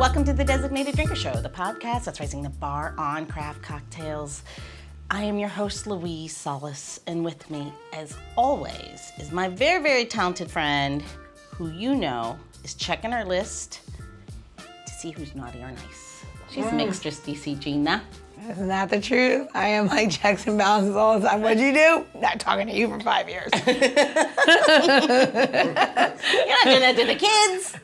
Welcome to the Designated Drinker Show, the podcast that's raising the bar on craft cocktails. I am your host, Louise Solis, and with me, as always, is my very, very talented friend, who you know is checking our list to see who's naughty or nice. She's Mixtress DC Gina. Isn't that the truth? I am like checks and balances all the time. What'd you do? Not talking to you for 5 years. You're not doing that to the kids.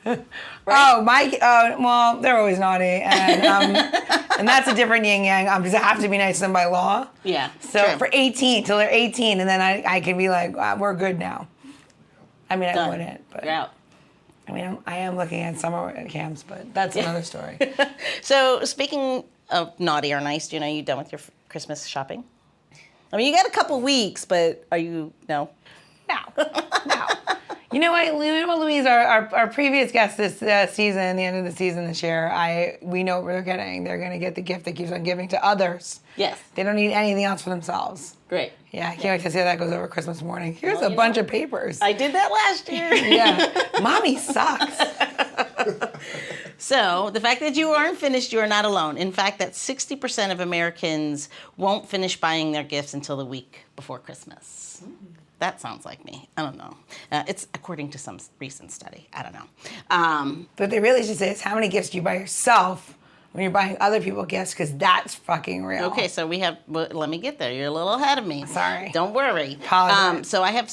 Right? Well, they're always naughty. And that's a different yin yang because I have to be nice to them by law. Yeah. So true. for 18, till they're 18, and then I can be like, we're good now. I mean, Done. I wouldn't, but. You're out. I mean, I am looking at summer camps, but that's another story. So speaking of naughty or nice, you done with your Christmas shopping? I mean, you got a couple weeks, but are you, no? No. You know what, Louise, our previous guest this season, the end of the season this year, we know what they're getting. They're going to get the gift that keeps on giving to others. Yes. They don't need anything else for themselves. Great. Yeah, I can't wait to see how that goes over Christmas morning. Here's a bunch of papers. I did that last year. Yeah. Mommy sucks. So the fact that you aren't finished, you are not alone. In fact, that 60% of Americans won't finish buying their gifts until the week before Christmas. That sounds like me. I don't know. It's according to some recent study. I don't know. But they really should say is how many gifts do you buy yourself when you're buying other people gifts, because that's fucking real. Okay, so let me get there. You're a little ahead of me. Sorry. Don't worry. Apologize. So I have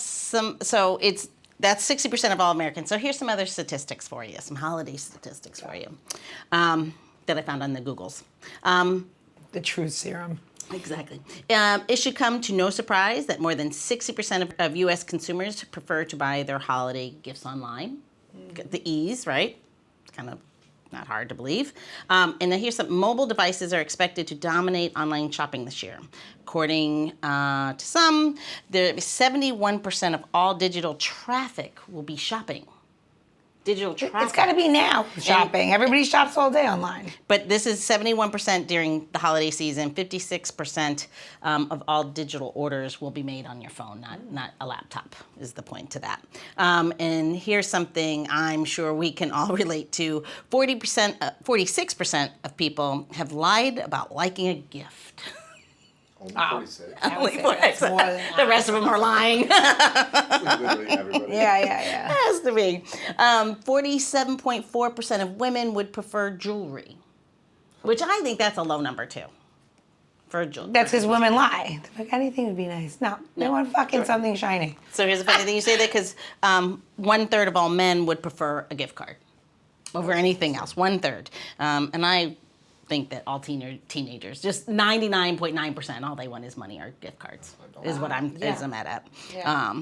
that's 60% of all Americans. So here's some other statistics for you, some holiday statistics for you that I found on the Googles. The truth serum. Exactly. It should come to no surprise that more than 60% of U.S. consumers prefer to buy their holiday gifts online. The ease, right? It's kind of not hard to believe. And then here's some mobile devices are expected to dominate online shopping this year. According to some, 71% of all digital traffic will be shopping. Digital traffic. It's got to be now shopping. Everybody shops all day online. But this is 71% during the holiday season. 56% of all digital orders will be made on your phone, not a laptop, is the point to that. And here's something I'm sure we can all relate to. 46% of people have lied about liking a gift. Only 46. Only 46. The rest of them are lying. Literally everybody. Yeah. Has to be. 47.4% of women would prefer jewelry, which I think that's a low number too. For jewelry. That's because women lie. They're like, anything would be nice. No, they want fucking something shiny. So here's the funny thing you say that because 1/3 of all men would prefer a gift card over anything else. 1/3, and I think that all teenagers, just 99.9%, all they want is money or gift cards. Is what I'm at. Yeah.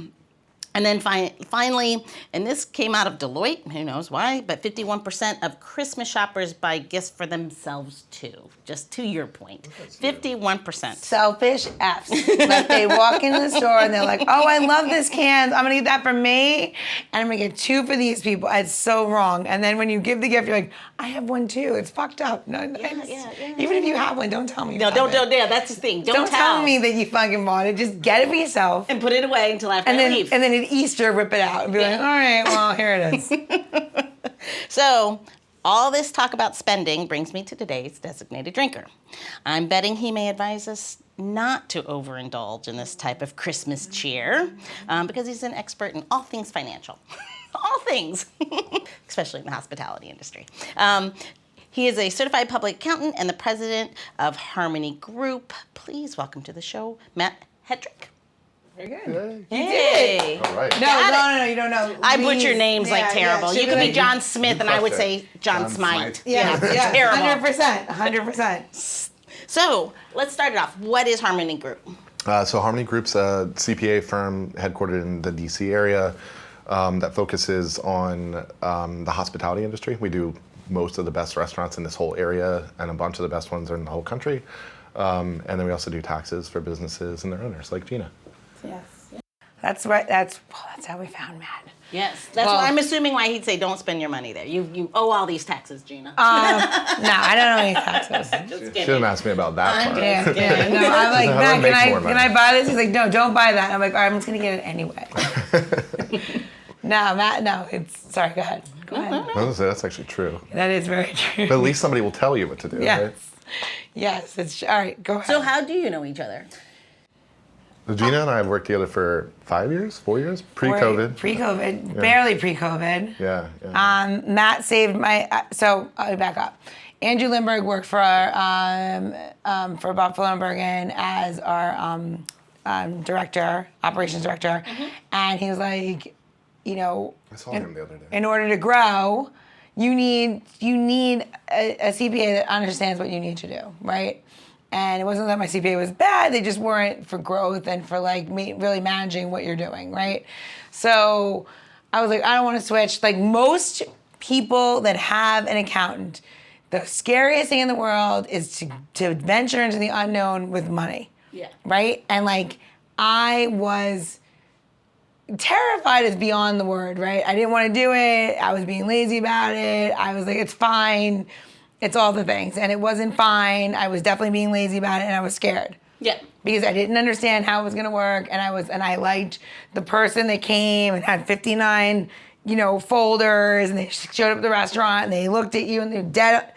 And then finally, and this came out of Deloitte, who knows why, but 51% of Christmas shoppers buy gifts for themselves too. Just to your point, 51%. Selfish Fs. Like they walk into the store and they're like, oh, I love this can. I'm going to get that for me. And I'm going to get 2 for these people. It's so wrong. And then when you give the gift, you're like, I have one too. It's fucked up. No, even if you have one, don't tell me. No, don't. Yeah, that's the thing. Don't tell me that you fucking bought it. Just get it for yourself. And put it away until after I leave. And then at Easter, rip it out and be like, all right, well, here it is. So all this talk about spending brings me to today's designated drinker. I'm betting he may advise us not to overindulge in this type of Christmas cheer because he's an expert in all things financial. All things, especially in the hospitality industry. He is a certified public accountant and the president of Harmony Group. Please welcome to the show, Matt Hetrick. Very good. Hey. All right. No, you don't know. I butcher names like terrible. You could be John Smith, and I would say John Smite. Yeah, terrible. 100%. So let's start it off. What is Harmony Group? So Harmony Group's a CPA firm headquartered in the DC area that focuses on the hospitality industry. We do most of the best restaurants in this whole area, and a bunch of the best ones are in the whole country. And then we also do taxes for businesses and their owners, like Gina. Yes. That's right. That's how we found Matt. Yes, that's why I'm assuming why he'd say don't spend your money there. You owe all these taxes, Gina. No, I don't know any taxes. Just She didn't ask me about that part. Yeah. No, I'm like, Matt, can I buy this? He's like, no, don't buy that. I'm like, all right, I'm just gonna get it anyway. No, Matt, no. Sorry, go ahead. Go ahead. I was gonna say, that's actually true. That is very true. But at least somebody will tell you what to do, Yes. right? Yes, it's all right. Go ahead. So how do you know each other? Gina and I have worked together for 5 years, 4 years, pre-COVID. Pre-COVID, barely pre-COVID. Yeah. Matt saved my. So I'll back up. Andrew Lindbergh worked for Buffalo and Bergen as our director, operations director, and he was like, you know, I saw him the other day. in order to grow, you need a CPA that understands what you need to do, right? And it wasn't that my CPA was bad; they just weren't for growth and for like really managing what you're doing, right? So I was like, I don't want to switch. Like most people that have an accountant, the scariest thing in the world is to venture into the unknown with money. Yeah. Right? And like I was terrified is beyond the word, right? I didn't want to do it. I was being lazy about it. I was like, it's fine. It's all the things. And it wasn't fine. I was definitely being lazy about it and I was scared. Yeah. Because I didn't understand how it was gonna work and I liked the person that came and had 59, folders and they showed up at the restaurant and they looked at you and they're dead.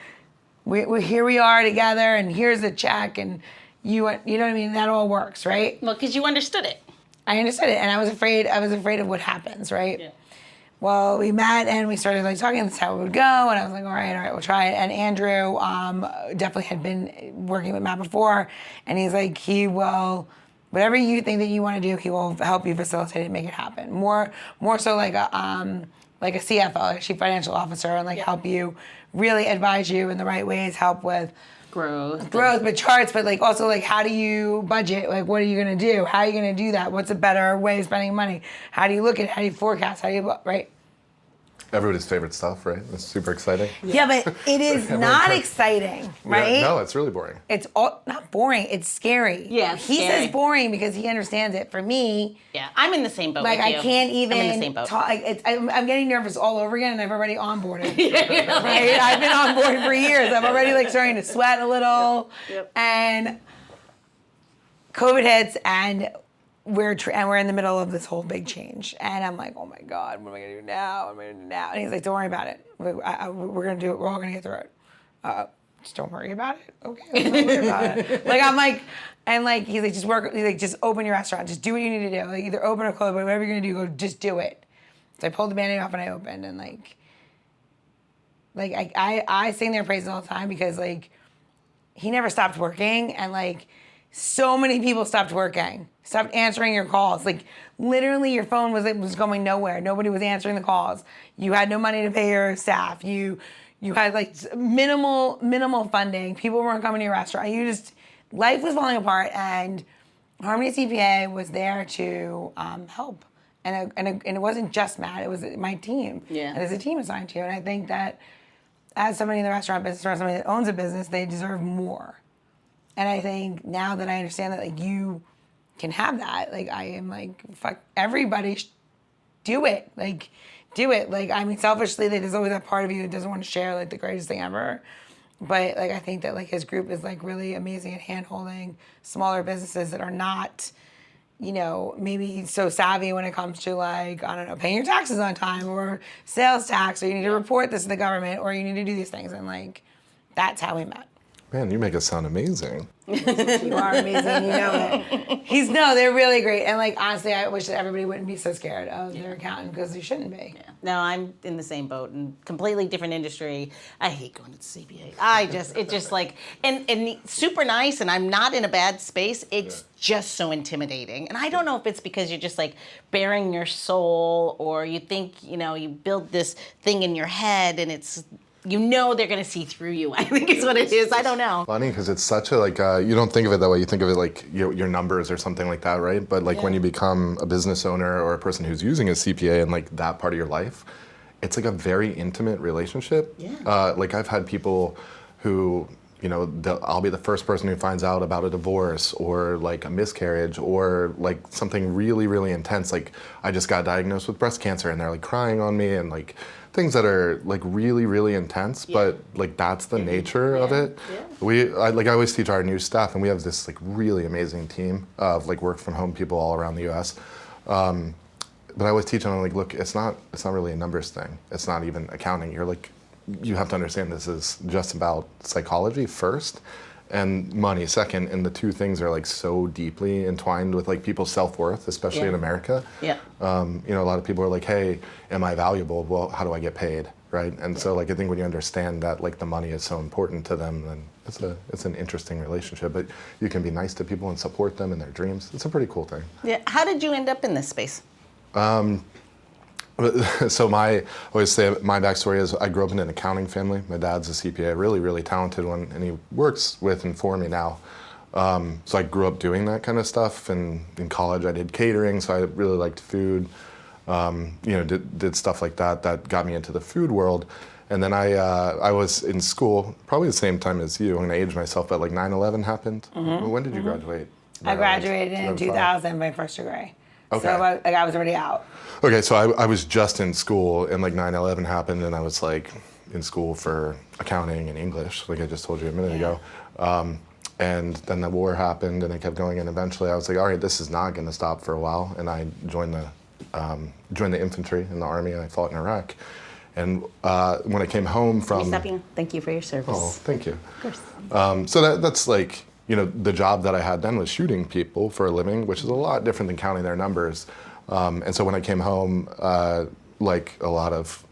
Here we are together and here's the check and you know what I mean? That all works, right? Well, because you understood it. I understood it and I was afraid of what happens, right? Yeah. Well, we met and we started like talking, that's how it would go. And I was like, all right, we'll try it. And Andrew definitely had been working with Matt before. And he's like, he will, whatever you think that you want to do, he will help you facilitate it and make it happen. More so like a CFO, like a chief financial officer, and like help you, really advise you in the right ways, help with Growth, but charts, but like also like how do you budget? Like what are you gonna do? How are you gonna do that? What's a better way of spending money? How do you look at it? How do you forecast? How do you, right? Everybody's favorite stuff, right? It's super exciting. Yeah, but it is not exciting, right? Yeah, no, it's really boring. It's all not boring. It's scary. Yeah, he scary. says boring because he understands it. For me, Yeah, I'm in the same boat. like with I you. can't even I'm in the same boat. talk. Like, I'm getting nervous all over again, and I've already onboarded. Right? I've been on board for years. I'm already like starting to sweat a little, Yep. and COVID hits, and we're in the middle of this whole big change, and I'm like, oh my God, what am I gonna do now? What am I gonna do now? And he's like, don't worry about it. We're gonna do it. We're all gonna get through it. Just don't worry about it. Okay, don't worry about it. Like I'm like, and like he's like, just work. He's like, just open your restaurant. Just do what you need to do. Like either open or close, but whatever you're gonna do, go just do it. So I pulled the Band-Aid off and I opened, and like I sing their praises all the time because like he never stopped working, and like so many people stopped working, stopped answering your calls. Like literally your phone was going nowhere. Nobody was answering the calls. You had no money to pay your staff. You had like minimal funding. People weren't coming to your restaurant. Life was falling apart, and Harmony CPA was there to help. And it wasn't just Matt, it was my team. Yeah. And there's a team assigned to you. And I think that as somebody in the restaurant business or somebody that owns a business, they deserve more. And I think now that I understand that like you can have that, like I am like, fuck, everybody do it. Like, do it. Like, I mean, selfishly, there's always that part of you that doesn't want to share like the greatest thing ever. But like, I think that like his group is like really amazing at hand-holding smaller businesses that are not, maybe so savvy when it comes to like, I don't know, paying your taxes on time or sales tax, or you need to report this to the government, or you need to do these things. And like, that's how we met. Man, you make it sound amazing. You are amazing, you know it. They're really great. And like, honestly, I wish that everybody wouldn't be so scared of their accountant because they shouldn't be. Yeah. No, I'm in the same boat and completely different industry. I hate going to the CPA. It's just like, and super nice, and I'm not in a bad space. It's just so intimidating. And I don't know if it's because you're just like bearing your soul, or you think, you build this thing in your head and it's, they're going to see through you. I think is what it is. I don't know. Funny, because it's such a, like, you don't think of it that way. You think of it like your numbers or something like that, right? But like when you become a business owner or a person who's using a CPA in like that part of your life, it's like a very intimate relationship. Yeah. Like I've had people who, I'll be the first person who finds out about a divorce or like a miscarriage or like something really, really intense. Like I just got diagnosed with breast cancer, and they're like crying on me, and like things that are like really, really intense, but like that's the nature of it. Yeah. I always teach our new staff, and we have this like really amazing team of like work from home people all around the US. but I always teach them, like, look, it's not really a numbers thing. It's not even accounting. You have to understand this is just about psychology first and money second, and the two things are like so deeply entwined with like people's self-worth, especially in America. Yeah. A lot of people are like, hey, am I valuable? Well, how do I get paid, right? And so like I think when you understand that like the money is so important to them, then it's an interesting relationship. But you can be nice to people and support them in their dreams. It's a pretty cool thing. Yeah. How did you end up in this space? So I always say my backstory is I grew up in an accounting family. My dad's a CPA, really, really talented one, and he works with and for me now. So I grew up doing that kind of stuff, and in college I did catering, so I really liked food. Did stuff like that got me into the food world. And then I was in school, probably the same time as you. I'm gonna age myself, but like 9/11 happened. Mm-hmm. When did you graduate? I graduated in 2000, my first degree. Okay. So I was already out. Okay, so I was just in school, and like 9/11 happened, and I was like in school for accounting and English, like I just told you a minute ago. And then the war happened, and it kept going, and eventually I was like, all right, this is not going to stop for a while, and I joined the infantry in the Army, and I fought in Iraq. And when I came home from... Thank you for your service. Oh, thank you. Of course. So that's like, the job that I had then was shooting people for a living, which is a lot different than counting their numbers. And so when I came home, like a lot of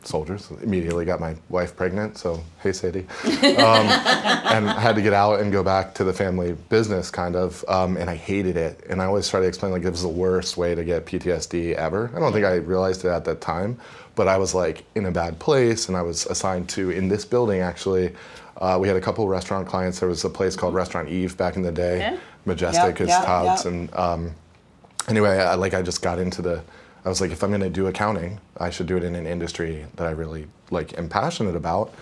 soldiers, immediately got my wife pregnant, so hey Sadie. And I had to get out and go back to the family business kind of, and I hated it. And I always try to explain like it was the worst way to get PTSD ever. I don't think I realized it at that time, but I was like in a bad place, and I was assigned to, in this building actually, we had a couple of restaurant clients. There was a place called Restaurant Eve back in the day. Yeah. Majestic as Todd's. And anyway, I just got into I was like, if I'm gonna do accounting, I should do it in an industry that I really like am passionate about.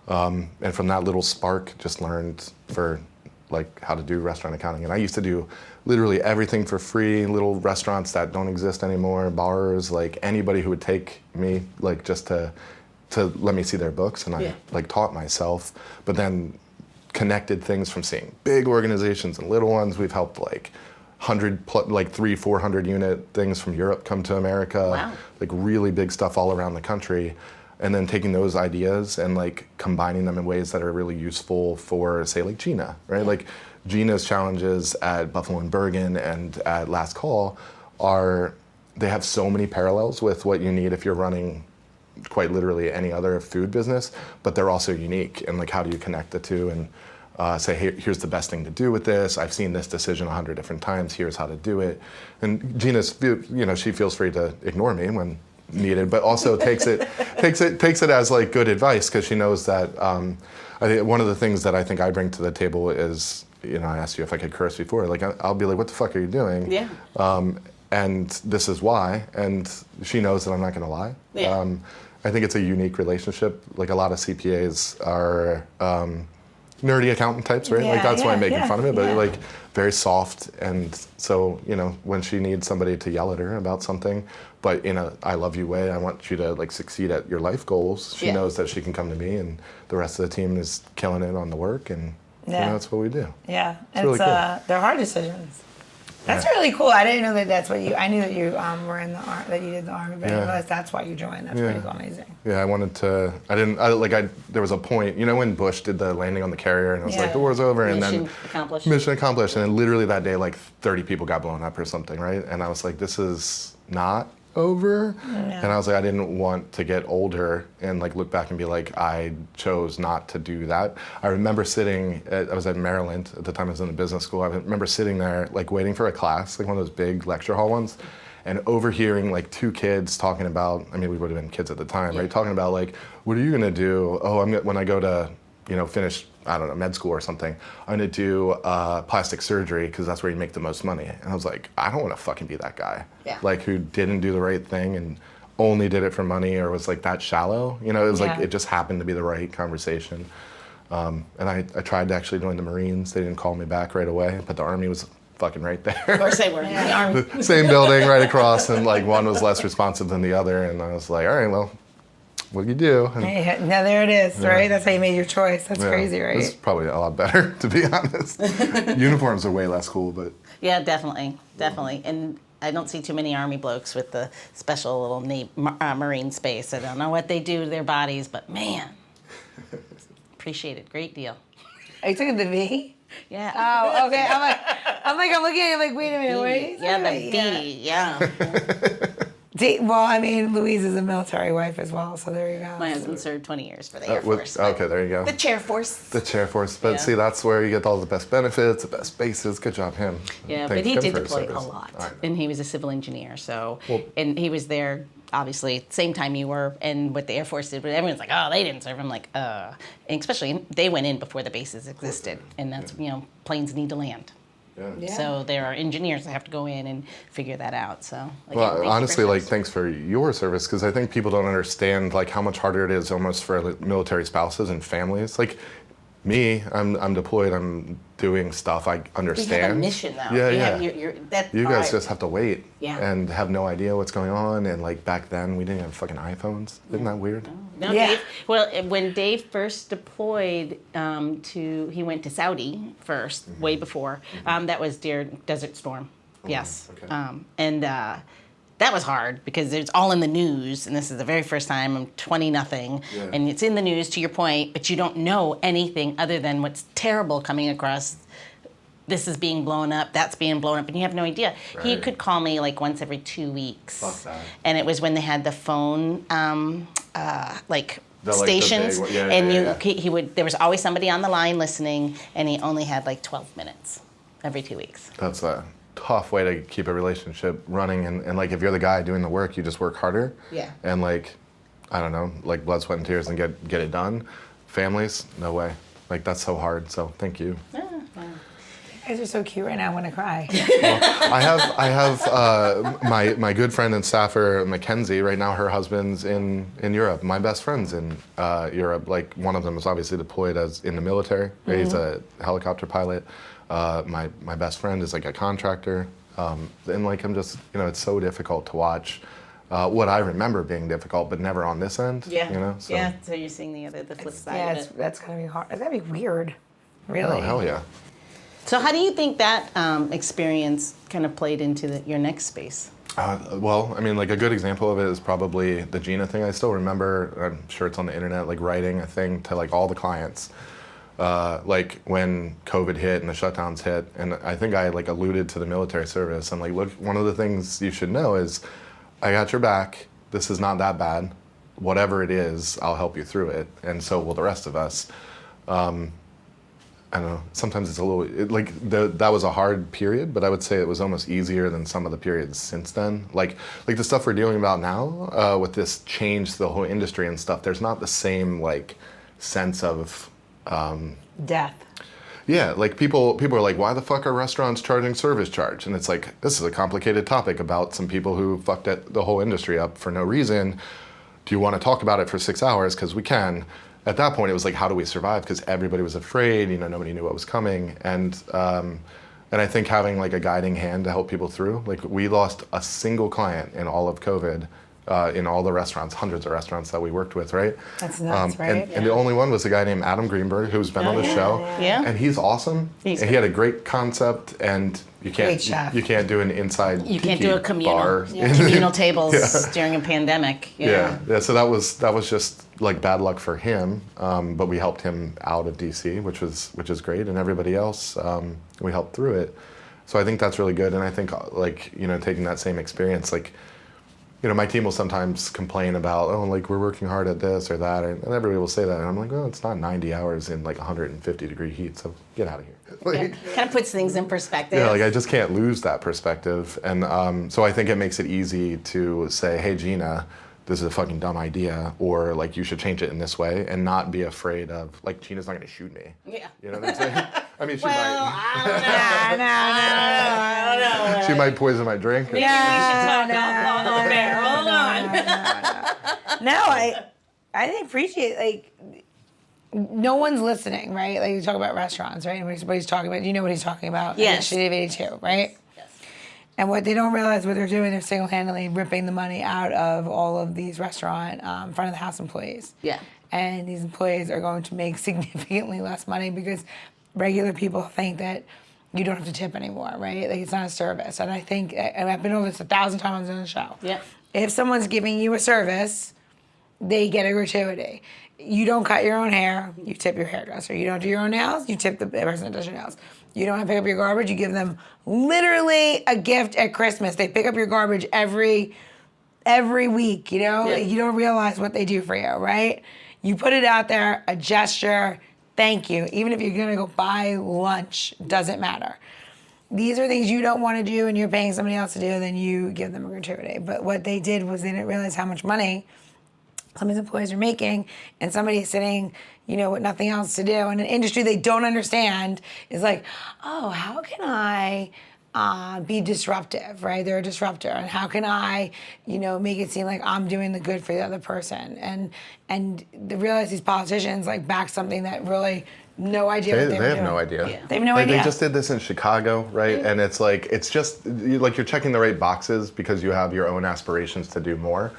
And from that little spark, just learned for like how to do restaurant accounting. And I used to do literally everything for free, little restaurants that don't exist anymore, bars, like anybody who would take me, like just to let me see their books, and I like taught myself, but then connected things from seeing big organizations and little ones. We've helped like 300-400 unit things from Europe come to America. Wow. Like really big stuff all around the country, and then taking those ideas and like combining them in ways that are really useful for, say, like Gina, right? Yeah. Like Gina's challenges at Buffalo and Bergen and at Last Call they have so many parallels with what you need if you're running quite literally any other food business, but they're also unique. And like, how do you connect the two and say, hey, here's the best thing to do with this. I've seen this decision 100 different times. Here's how to do it. And Gina's, she feels free to ignore me when needed, but also takes it as like good advice, because she knows that I think one of the things that I think I bring to the table is, I asked you if I could curse before. Like I'll be like, what the fuck are you doing? Yeah. And this is why. And she knows that I'm not going to lie. Yeah. I think it's a unique relationship. Like a lot of CPAs are nerdy accountant types, right? Like that's why I'm making fun of it, but like very soft. And so, when she needs somebody to yell at her about something, but in a I love you way, I want you to like succeed at your life goals. She knows that she can come to me, and the rest of the team is killing it on the work, and that's what we do. Yeah, it's really cool. They're hard decisions. That's really cool. I didn't know that that's what I knew that you were in the Army, that you did the Army, but I didn't realize that's why you joined. That's pretty amazing. Yeah, I wanted to, there was a point, when Bush did the landing on the carrier, and it was like, the war's over, and then mission accomplished, and then literally that day, like 30 people got blown up or something, right? And I was like, this is not over. And I was like, I didn't want to get older and like look back and be like, I chose not to do that. I remember I was at Maryland at the time. I was in the business school. I remember sitting there like waiting for a class, like one of those big lecture hall ones, and overhearing like two kids talking about, we would have been kids at the time, right? Talking about like, what are you gonna do? Oh, when I go to finish, I don't know, med school or something, I'm gonna do plastic surgery because that's where you make the most money. And I was like, I don't want to fucking be that guy, like who didn't do the right thing and only did it for money, or was like that shallow. It was like it just happened to be the right conversation. And I tried to actually join the Marines. They didn't call me back right away, but the Army was fucking right there. Of course they were. The Army. Same building right across, and like one was less responsive than the other, and I was like, all right, well, what do you do? And, now there it is, right? That's how you made your choice. That's crazy, right? It's probably a lot better, to be honest. Uniforms are way less cool, but yeah, definitely. And I don't see too many Army blokes with the special little Marine space. I don't know what they do to their bodies, but man, appreciate it. Great deal. Are you talking the V? Yeah. Oh, okay. I'm looking at it like, wait a minute, what are you Yeah, talking the about? B. Yeah. Well, I mean, Louise is a military wife as well, so there you go. My husband served 20 years for the Air Force. Okay, there you go. The chair force. The chair force. But Yeah. see, that's where you get all the best benefits, the best bases. Good job, him. Yeah, Thank but he him did for his deploy a service. lot, I know. and he was a civil engineer. So, Well- and he was there obviously same time you were, and what the Air Force did. But everyone's like, oh, they didn't serve. I'm like, and especially they went in before the bases existed, and that's planes need to land. Yeah. So there are engineers that have to go in and figure that out. So, again, thank Well, you honestly, for like, thanks for your service, because I think people don't understand like how much harder it is almost for like, military spouses and families. Like me, I'm deployed. I'm doing stuff I we understand. have a mission though. Yeah, you yeah. Have your, that's You guys our- just have to wait Yeah. and have no idea what's going on. And like back then, we didn't have fucking iPhones. Isn't that weird? No, Yeah. Dave. Well, when Dave first deployed he went to Saudi 1st, way before. That was during Desert Storm. Yes. okay. And that was hard because it's all in the news, and this is the very first time. I'm 20-0, Yeah. and it's in the news to your point, but you don't know anything other than what's terrible coming across. This is being blown up, that's being blown up, and you have no idea. He Right. could call me like once every 2 weeks. Fuck that. And it was when they had the phone, like The, like, the stations, big one. Yeah, and yeah, he would. There was always somebody on the line listening, and he only had like 12 minutes every 2 weeks. That's a tough way to keep a relationship running. And like if you're the guy doing the work, you just work harder. Yeah. And like, I don't know, like blood, sweat, and tears and get it done. Families, no way. Like that's so hard. So thank you. You guys are so cute right now. I want to cry. I have my good friend and staffer Mackenzie. Right now, her husband's in Europe. My best friend's in Europe. Like one of them is obviously deployed as in the military. Right? He's a helicopter pilot. My best friend is like a contractor. And like I'm just it's so difficult to watch. What I remember being difficult, but never on this end. So. Yeah. So you're seeing the flip side Yeah, of it. that's gonna be hard. It's gonna be weird. Really. Oh hell yeah. So how do you think that experience kind of played into your next space? Well, I mean, like a good example of it is probably the Gina thing. I still remember, I'm sure it's on the internet, like writing a thing to like all the clients, like when COVID hit and the shutdowns hit. And I think I like alluded to the military service and like, look, one of the things you should know is I got your back. This is not that bad. Whatever it is, I'll help you through it. And so will the rest of us. I don't know. Sometimes it's a little that was a hard period, but I would say it was almost easier than some of the periods since then. Like the stuff we're dealing about now with this change to the whole industry and stuff. There's not the same like sense of Death. yeah. Like people are like, why the fuck are restaurants charging service charge? And it's like this is a complicated topic about some people who fucked the whole industry up for no reason. Do you want to talk about it for 6 hours? Because we can. At that point, it was like, how do we survive? Because everybody was afraid, nobody knew what was coming. And I think having like a guiding hand to help people through, like we lost a single client in all of COVID, in all the restaurants, hundreds of restaurants that we worked with, right? That's nuts, right? And the only one was a guy named Adam Greenberg, who's been on the show. Yeah. And he's awesome. He's and he had a great concept, and you Great chef. can't do an inside You can't tiki do a communal bar. communal tables during a pandemic. Yeah. So that was just like bad luck for him, but we helped him out of DC, which is great, and everybody else we helped through it. So I think that's really good, and I think like taking that same experience, like my team will sometimes complain about like we're working hard at this or that, and everybody will say that, and I'm like, well, it's not 90 hours in like 150-degree heat, so get out of here. Like, Kind of puts things in perspective. yeah, like I just can't lose that perspective, and so I think it makes it easy to say, hey Gina, this is a fucking dumb idea, or like you should change it in this way, and not be afraid of like Gina's not going to shoot me. Yeah. You know what I'm saying? I mean, she Well, might. I don't know. She might poison my drink. or- Hold on. No, I appreciate like no one's listening, right? Like you talk about restaurants, right? And what he's talking about, you know what he's talking about. Yes. Initiative 82, right? Yes. And what they don't realize, what they're doing, they're single-handedly ripping the money out of all of these restaurant front of the house employees. Yeah. And these employees are going to make significantly less money because regular people think that you don't have to tip anymore, right? Like, it's not a service. And I think, and I've been over this 1,000 times on the show. Yeah. If someone's giving you a service, they get a gratuity. You don't cut your own hair, you tip your hairdresser. You don't do your own nails, you tip the person that does your nails. You don't have to pick up your garbage, you give them literally a gift at Christmas. They pick up your garbage every week, you know? Yeah. Like, you don't realize what they do for you, right? You put it out there, a gesture, thank you. Even if you're gonna go buy lunch, doesn't matter. These are things you don't want to do and you're paying somebody else to do, then you give them a gratuity. But what they did was they didn't realize how much money some of these employees are making, and somebody's sitting, you know, with nothing else to do in an industry they don't understand is like, oh, how can I be disruptive, right? They're a disruptor, and how can I, you know, make it seem like I'm doing the good for the other person? And they realize these politicians like back something that really no idea what they were have doing. no idea. Yeah. They have no Like, idea. They just did this in Chicago, right? And it's like, it's just, like, you're checking the right boxes because you have your own aspirations to do more.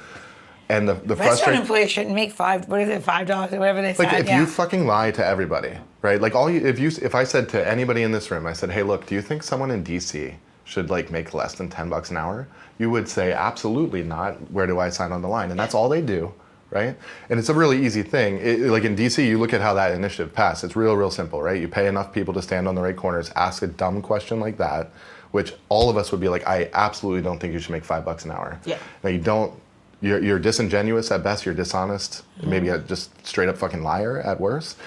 And the Restaurant frustrating... employees shouldn't make $5 or whatever they Like, said. if you fucking lie to everybody, right? Like, if I said to anybody in this room, I said, hey, look, do you think someone in DC should, like, make less than $10 an hour? You would say, absolutely not. Where do I sign on the line? And that's all they do, right? And it's a really easy thing. Like, in DC, you look at how that initiative passed. It's real simple, right? You pay enough people to stand on the right corners, ask a dumb question like that, which all of us would be like, I absolutely don't think you should make $5 an hour. Yeah. Now, you don't... You're disingenuous at best, you're dishonest, maybe a just straight up fucking liar at worst.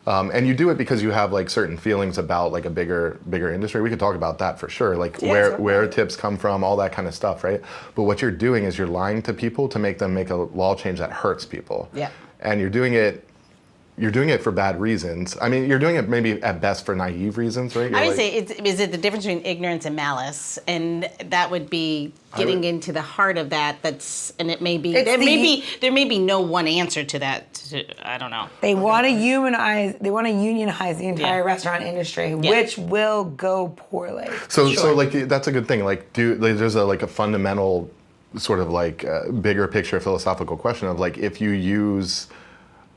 And you do it because you have like certain feelings about like a bigger industry. We could talk about that for sure, like where tips come from, all that kind of stuff, right? But what you're doing is you're lying to people to make them make a law change that hurts people. Yeah. And you're doing it for bad reasons. I mean, you're doing it maybe at best for naive reasons, right? I would say, is it the difference between ignorance and malice? And that would be getting into the heart of that. And it may be, there may be no one answer to that. I don't know. They want to unionize the entire restaurant industry, which will go poorly. So like, that's a good thing. Like, there's a fundamental sort of like bigger picture philosophical question of like, if you use,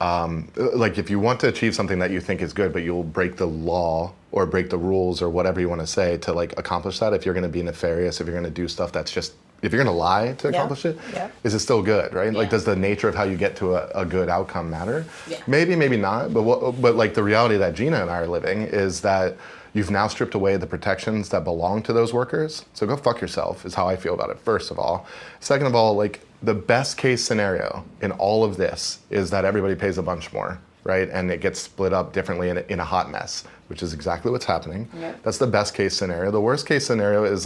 like, if you want to achieve something that you think is good, but you'll break the law or break the rules or whatever you want to say to like accomplish that, if you're going to be nefarious, if you're going to do stuff that's just, if you're going to lie to accomplish it, is it still good, right? Like, does the nature of how you get to a good outcome matter? Yeah. Maybe not. But like the reality that Gina and I are living is that you've now stripped away the protections that belong to those workers. So go fuck yourself is how I feel about it, first of all. Second of all, like, the best case scenario in all of this is that everybody pays a bunch more, right? And it gets split up differently in a hot mess, which is exactly what's happening. Yep. That's the best case scenario. The worst case scenario is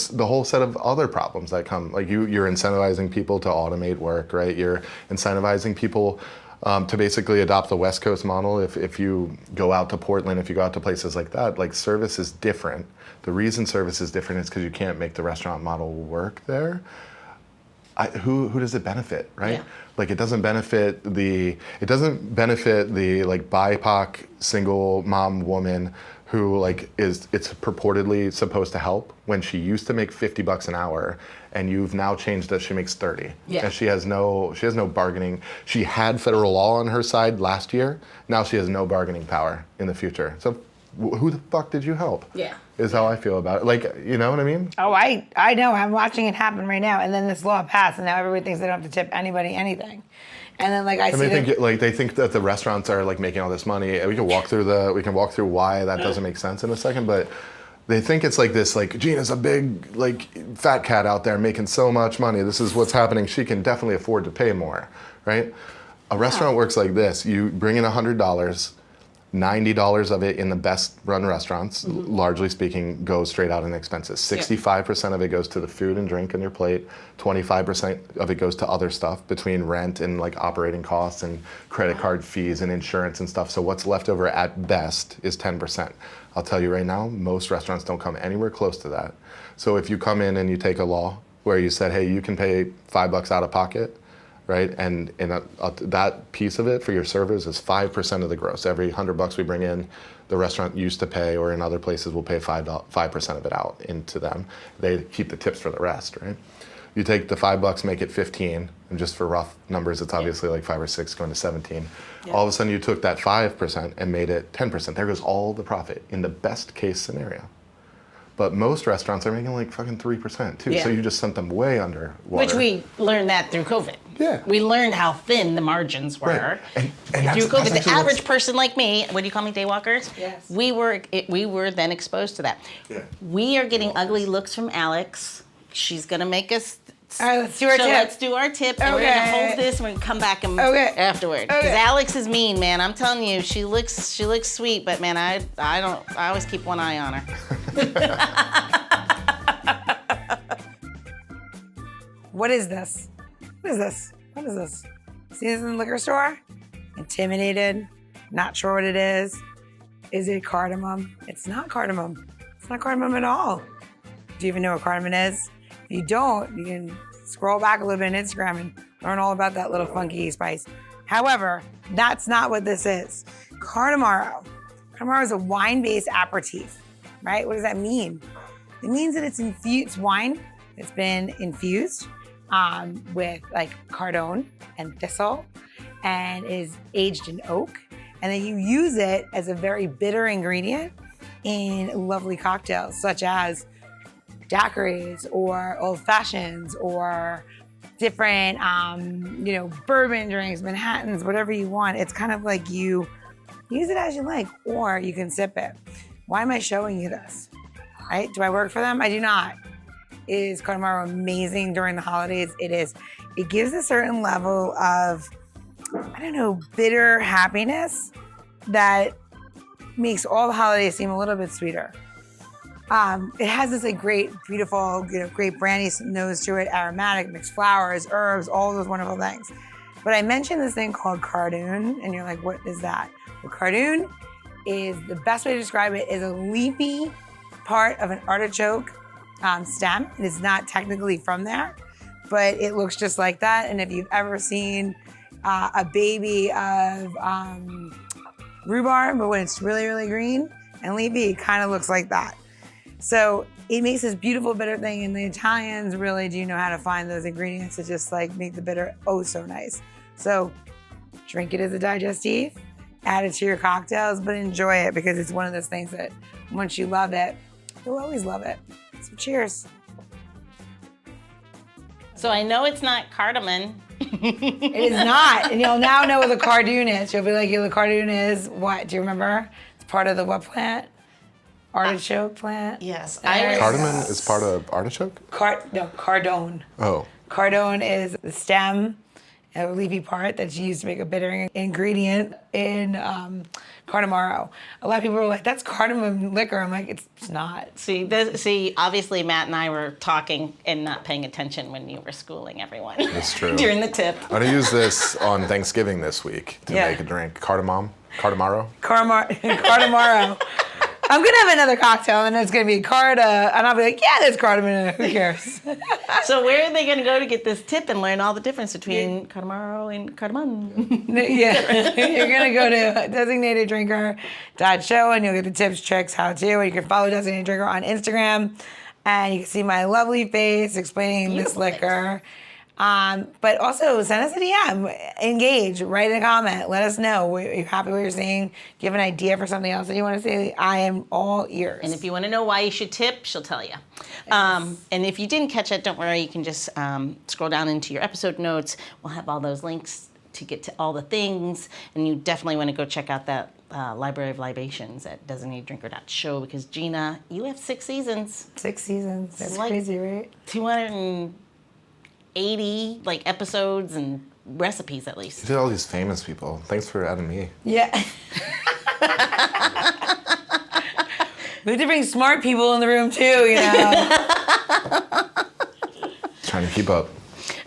the whole set of other problems that come. Like, you're incentivizing people to automate work, right? You're incentivizing people to basically adopt the West Coast model. If you go out to Portland, if you go out to places like that, like, service is different. The reason service is different is because you can't make the restaurant model work there. Who does it benefit, right? Yeah. Like, it doesn't benefit the like BIPOC single mom woman who like it's purportedly supposed to help when she used to make $50 an hour, and you've now changed that she makes 30. Yeah. And she has no bargaining. She had federal law on her side last year. Now she has no bargaining power in the future. So who the fuck did you help? Yeah. Is how I feel about it. Like, you know what I mean? Oh, I know. I'm watching it happen right now. And then this law passed, and now everybody thinks they don't have to tip anybody anything. And then like they think that the restaurants are like making all this money. We can walk through why that doesn't make sense in a second, but they think it's like this, like, Gina's a big like fat cat out there making so much money. This is what's happening. She can definitely afford to pay more, right? A restaurant works like this. You bring in $100. $90 of it in the best run restaurants, largely speaking, goes straight out in expenses. 65% of it goes to the food and drink on your plate. 25% of it goes to other stuff between rent and like operating costs and credit card fees and insurance and stuff. So what's left over at best is 10%. I'll tell you right now, most restaurants don't come anywhere close to that. So if you come in and you take a law where you said, hey, you can pay $5 out of pocket, right? And that piece of it for your servers is 5% of the gross. Every $100 we bring in, the restaurant used to pay, or in other places will pay 5% of it out into them. They keep the tips for the rest, right? You take the $5, make it 15, and just for rough numbers, it's obviously like 5 or 6 going to 17. All of a sudden, you took that 5% and made it 10%. There goes all the profit in the best case scenario. But most restaurants are making like fucking 3% too. Yeah. So you just sent them way under water. Which we learned that through COVID. Yeah. We learned how thin the margins were. Right. And through that's COVID. The actually average person like me, what do you call me, daywalkers? Yes. We were then exposed to that. Yeah. We are getting ugly looks from Alex. She's gonna make us. All right, let's do our so tip. let's do our tip, and we're gonna Okay. hold this. And we're gonna come back and afterward. Okay. Because Alex is mean, man. I'm telling you, she looks sweet, but man, I always keep one eye on her. What is this? What is this? What is this? See this in the liquor store? Intimidated, not sure what it is. Is it cardamom? It's not cardamom. It's not cardamom at all. Do you even know what cardamom is? If you don't, you can scroll back a little bit on Instagram and learn all about that little funky spice. However, that's not what this is. Cardamaro. Cardamaro is a wine-based aperitif, right? What does that mean? It means that it's infused wine that's been infused with like cardone and thistle and is aged in oak. And then you use it as a very bitter ingredient in lovely cocktails such as daiquiris or old fashions or different, bourbon drinks, Manhattans, whatever you want. It's kind of like you use it as you like, or you can sip it. Why am I showing you this? Right? Do I work for them? I do not. Is Cardamaro amazing during the holidays? It is. It gives a certain level of, bitter happiness that makes all the holidays seem a little bit sweeter. It has this like great, beautiful, great brandy nose to it, aromatic, mixed flowers, herbs, all those wonderful things. But I mentioned this thing called cardoon, and you're like, what is that? Well, cardoon is, the best way to describe it is a leafy part of an artichoke stem. It is not technically from there, but it looks just like that. And if you've ever seen a baby of rhubarb, but when it's really, really green and leafy, it kind of looks like that. So it makes this beautiful bitter thing, and the Italians really do know how to find those ingredients to just like make the bitter oh so nice. So drink it as a digestif, add it to your cocktails, but enjoy it because it's one of those things that once you love it, you'll always love it. So cheers. So I know it's not cardamom. It is not, and you'll now know what the cardoon is. You'll be like, the cardoon is what? Do you remember? It's part of the what plant? Artichoke plant? Yes. Cardamom is part of artichoke? Cardone. Oh. Cardone is the stem, a leafy part that's used to make a bitter ingredient in Cardamaro. A lot of people are like, that's cardamom liquor. I'm like, it's not. See, obviously Matt and I were talking and not paying attention when you were schooling everyone. That's true. During the tip. I'm gonna use this on Thanksgiving this week to make a drink. Cardamaro. Cardamaro. I'm gonna have another cocktail and it's gonna be carda, and I'll be like, yeah, there's cardamom in it. Who cares? So where are they gonna go to get this tip and learn all the difference between Cardamaro and cardamom? Yeah, you're gonna go to designateddrinker.show and you'll get the tips, tricks, how to. And you can follow Designated Drinker on Instagram, and you can see my lovely face explaining this liquor. But also send us a DM, engage, write a comment, let us know. Are you happy with what you're seeing? Do you have an idea for something else that you want to say? I am all ears. And if you want to know why you should tip, she'll tell you. And if you didn't catch it, don't worry. You can just scroll down into your episode notes. We'll have all those links to get to all the things. And you definitely want to go check out that Library of Libations at designateddrinker.show, because Gina, you have 6 seasons. 6 seasons. That's like crazy, right? 280 episodes and recipes at least. You did all these famous people. Thanks for adding me. Yeah. We have to bring smart people in the room too, Trying to keep up.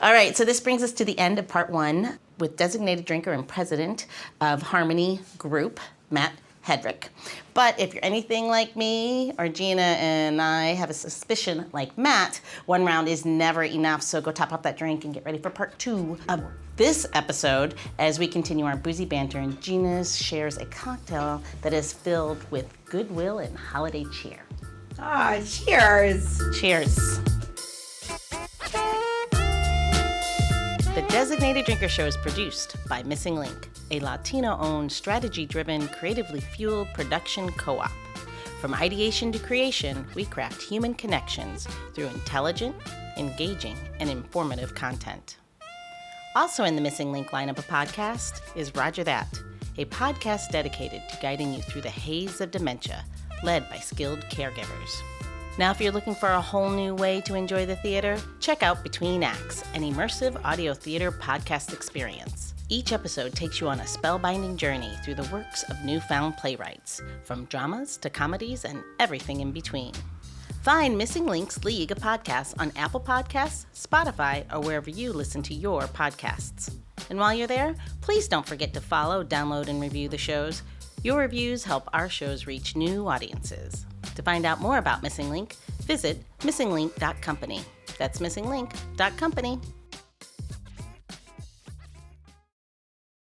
All right, so this brings us to the end of part 1 with designated drinker and president of Harmony Group, Matt Hetrick. But if you're anything like me or Gina and I have a suspicion like Matt, 1 round is never enough. So go top up that drink and get ready for part 2 of this episode as we continue our boozy banter, and Gina shares a cocktail that is filled with goodwill and holiday cheer. cheers. Cheers. The Designated Drinker Show is produced by Missing Link, a Latino-owned, strategy-driven, creatively fueled production co-op. From ideation to creation, we craft human connections through intelligent, engaging, and informative content. Also in the Missing Link lineup of podcasts is Rodger That, a podcast dedicated to guiding you through the haze of dementia, led by skilled caregivers. Now, if you're looking for a whole new way to enjoy the theater, check out Between Acts, an immersive audio theater podcast experience. Each episode takes you on a spellbinding journey through the works of newfound playwrights, from dramas to comedies and everything in between. Find Missing Link's League of Podcasts on Apple Podcasts, Spotify, or wherever you listen to your podcasts. And while you're there, please don't forget to follow, download, and review the shows. Your reviews help our shows reach new audiences. To find out more about Missing Link, visit missinglink.company. That's missinglink.company.